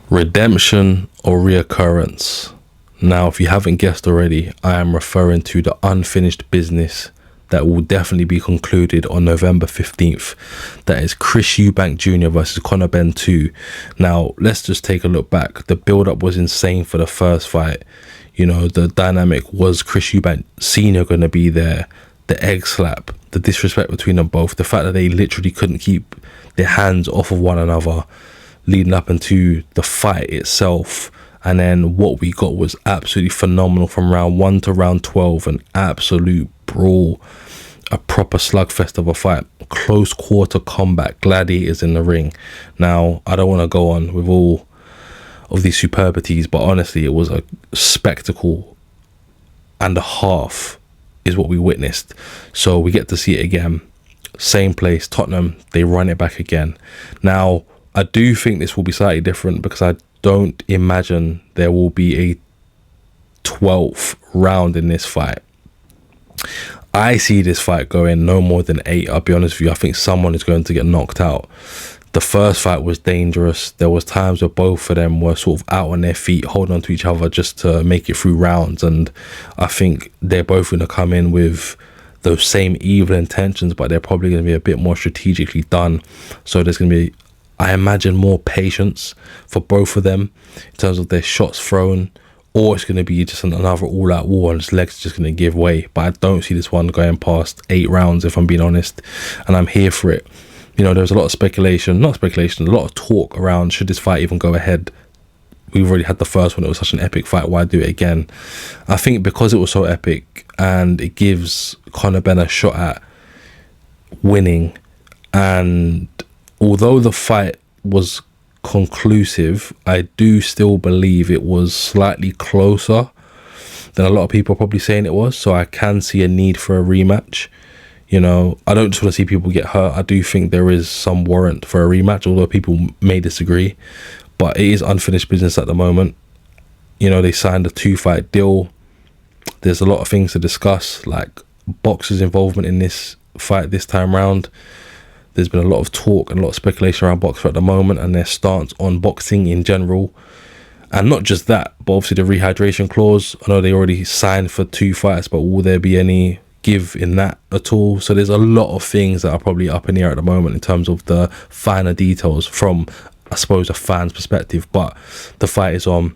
Redemption or reoccurrence? Now, if you haven't guessed already, I am referring to the unfinished business that will definitely be concluded on November 15th. That is Chris Eubank Jr. versus Conor Benn 2. Now, let's just take a look back. The build-up was insane for the first fight. You know, the dynamic was Chris Eubank Sr. going to be there. The egg slap, the disrespect between them both, the fact that they literally couldn't keep their hands off of one another leading up into the fight itself. And then what we got was absolutely phenomenal from round 1 to round 12. An absolute brawl, a proper slugfest of a fight, close quarter combat, gladiators in the ring. Now, I don't want to go on with all of these superbities, but honestly, it was a spectacle and a half is what we witnessed. So we get to see it again. Same place, Tottenham, they run it back again. Now, I do think this will be slightly different because I don't imagine there will be a 12th round in this fight. I see this fight going no more than 8. I'll be honest with you. I think someone is going to get knocked out. The first fight was dangerous. There was times where both of them were sort of out on their feet, holding on to each other just to make it through rounds. And I think they're both going to come in with those same evil intentions, but they're probably going to be a bit more strategically done. So there's going to be, I imagine, more patience for both of them in terms of their shots thrown, or it's going to be just another all-out war and his legs are just going to give way. But I don't see this one going past 8 rounds, if I'm being honest, and I'm here for it. You know, there's a lot of speculation, a lot of talk around should this fight even go ahead. We've already had the first one. It was such an epic fight. Why do it again? I think because it was so epic and it gives Conor Benn a shot at winning, and although the fight was conclusive, I do still believe it was slightly closer than a lot of people are probably saying it was. So I can see a need for a rematch. You know, I don't just want to see people get hurt. I do think there is some warrant for a rematch, although people may disagree. But it is unfinished business at the moment. You know, they signed a 2-fight deal. There's a lot of things to discuss, like boxers' involvement in this fight this time round. There's been a lot of talk and a lot of speculation around boxers at the moment and their stance on boxing in general. And not just that, but obviously the rehydration clause. I know they already signed for 2 fights, but will there be any give in that at all? So there's a lot of things that are probably up in the air at the moment in terms of the finer details from, I suppose, a fan's perspective. But the fight is on.